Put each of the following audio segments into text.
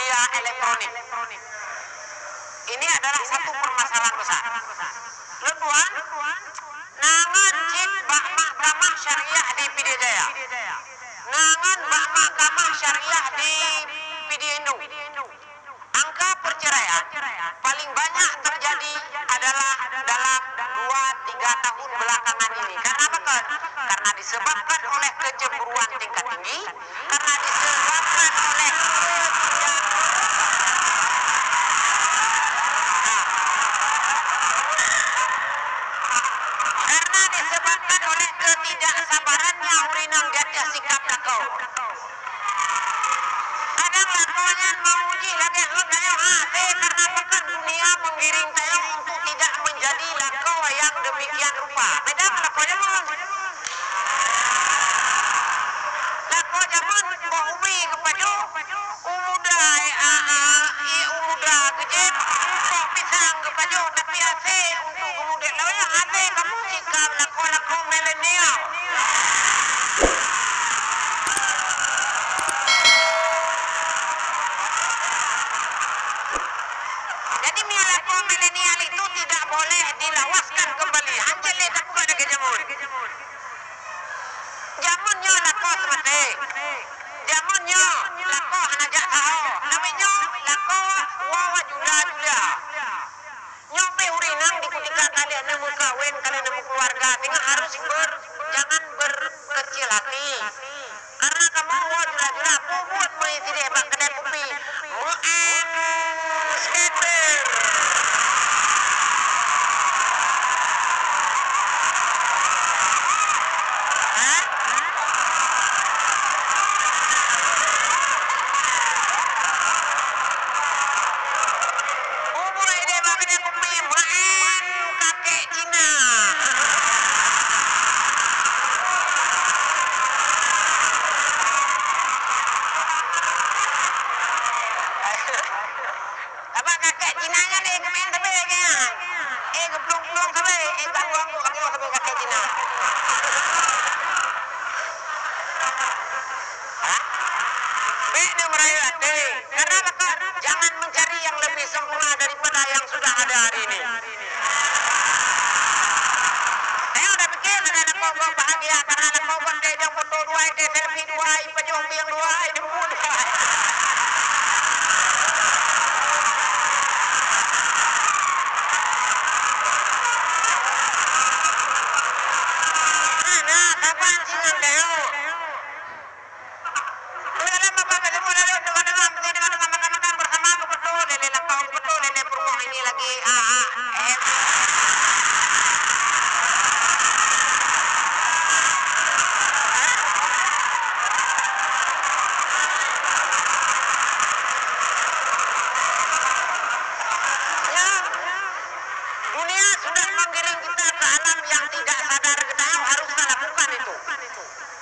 media elektronik. Ini adalah satu permasalahan besar. Letuan, nangan cip bak mahkamah syariah di Pidijaya, nangan bak mahkamah syariah di Pidiindu. Angka perceraian paling banyak terjadi adalah dalam 2-3 tahun belakangan ini. Karena apa? Karena disebabkan oleh kecemburuan tingkat tinggi, karena disebabkan oleh ketidaksabarannya urinang gajah sikap lakau. Kadang lakonya mau uji lagi kayak hati karena pekan dunia menggiring saya untuk tidak menjadi lakau yang demikian rupa. Beda lakau zaman. Lakau zaman kok umi kepada umuda kejep kok pisang kepada tapi ase untuk kemudian lawan hati kamu sikap lakau milenial. Jadi lakau milenial itu tidak boleh dilawaskan kembali. Anjel tak buka ada kejamur. Jamunnya lakau semati. Jamunnya lakau hanajak tahu. Namanya lakau wawa jula. Nyope urinang di ketika kalian nemu kawin, kalian nemu keluarga, dengan harus jangan berkecil hati. Karena kamu jula buat mengisi deh bang kedai kopi. Skater. Kakek Cina. Apa kakek Cinanya deh kemain tapi kayaknya. Geblong-geblong sampai ganggu sampai kakek Cina. Beda merayu hati. Karena apa? Jangan mencari yang lebih sempurna daripada yang sudah ada hari ini. Saya udah pikir ada kau bahagia karena ada kau buat dia foto 2, dia selfie 2, pejong yang 2, itu pun. Mana kapan singang deo? Makan bersama betul lele lakau betul lele promo ini lagi dunia sudah menggiring kita ke alam yang tidak sadar kita harus lakukan itu.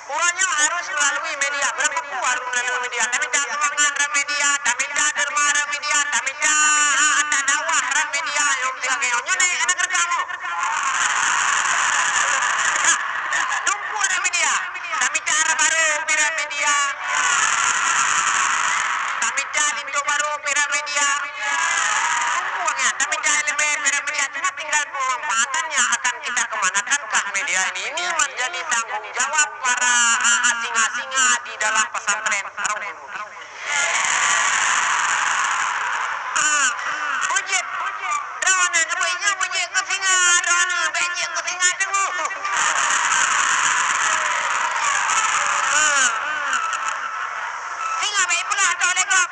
Kurangnya harus melalui media. Berapa harus melalui media? Tapi jangan semangat media, tapi jangan derma media, tapi jangan ada dakwah media yang tiga keonyo nih anak kerjamu. Numpu ada media, tapi cara baru pira media, tapi jalin itu baru pira media. Numpunya, tapi jalin lebih pira media. Cuma tinggal pemanfaatannya akan kita kemanakankah media ini? Ini menjadi tanggung jawab para asing-asinga di dalam pesantren Raul Mudi. Ujit, drone, namanya ujit ke singa, drone, becik ke singa dulu. Singa baik pula atau lekop,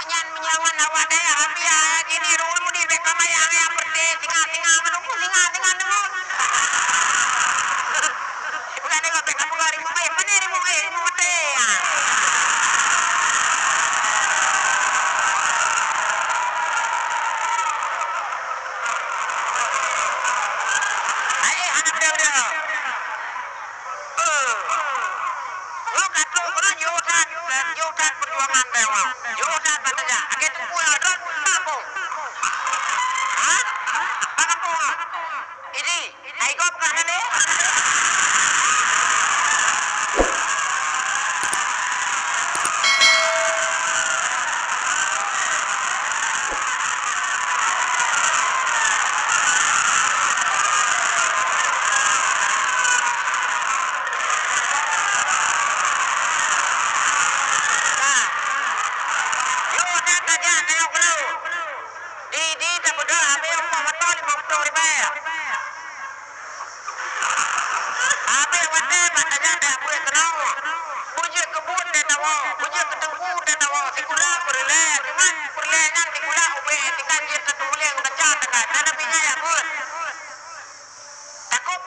nyan menyawan awak daya habis gini Raul Mudi bekamai yang berde singa menunggu singa dulu. Bukan lekop bekam bukan rimu mana rimu mati. Yosan perjuangan dewa. Yosan katanya. Agen tunggu ya, dron. Kampung. Hah? Kampung. Ini, ayo bukan ini.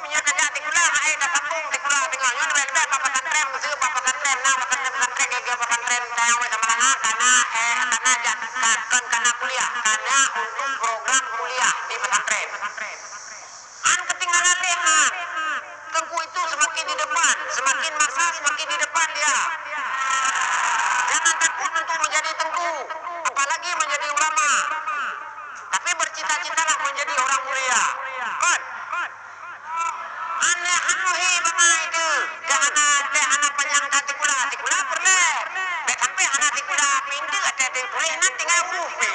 punya tajak tikulah ai dah kampung tikulah tengah nyon benda papa santren mesti papa santren nah papa santren ke papa santren tahu sama karena jatkan karena kuliah karena untuk program kuliah di pesantren. An ketinggalan lihat. Tengku itu semakin di depan, semakin masa semakin di depan dia. Jangan takut untuk menjadi tengku, apalagi menjadi ulama. Tapi bercita-citalah menjadi orang mulia. Kan? Aneh hanuhi bangga itu. Jangan ada anak panjang tikulah perle. Baik sampai anak tikulah minta ada boleh nanti tinggal huruf ni.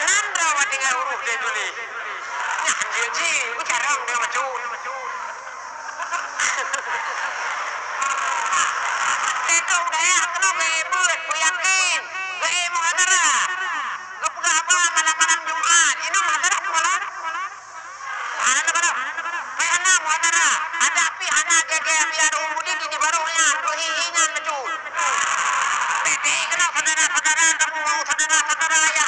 Nanda awak tinggal huruf dia tulis. Nah, jadi, bicara dia macam. Tekau daya kena berebut, aku yakin. Muhadara. Gak apa malam-malam Jumat. Ini muhadara malam. Ada kalau. Kayak anak muhadara. Ada api anak gege biar umudi gini barunya. Tuhihinya macam. Tete kena saudara-saudara. Kamu mau saudara-saudara ya.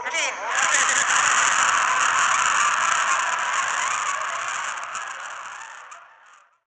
Jadi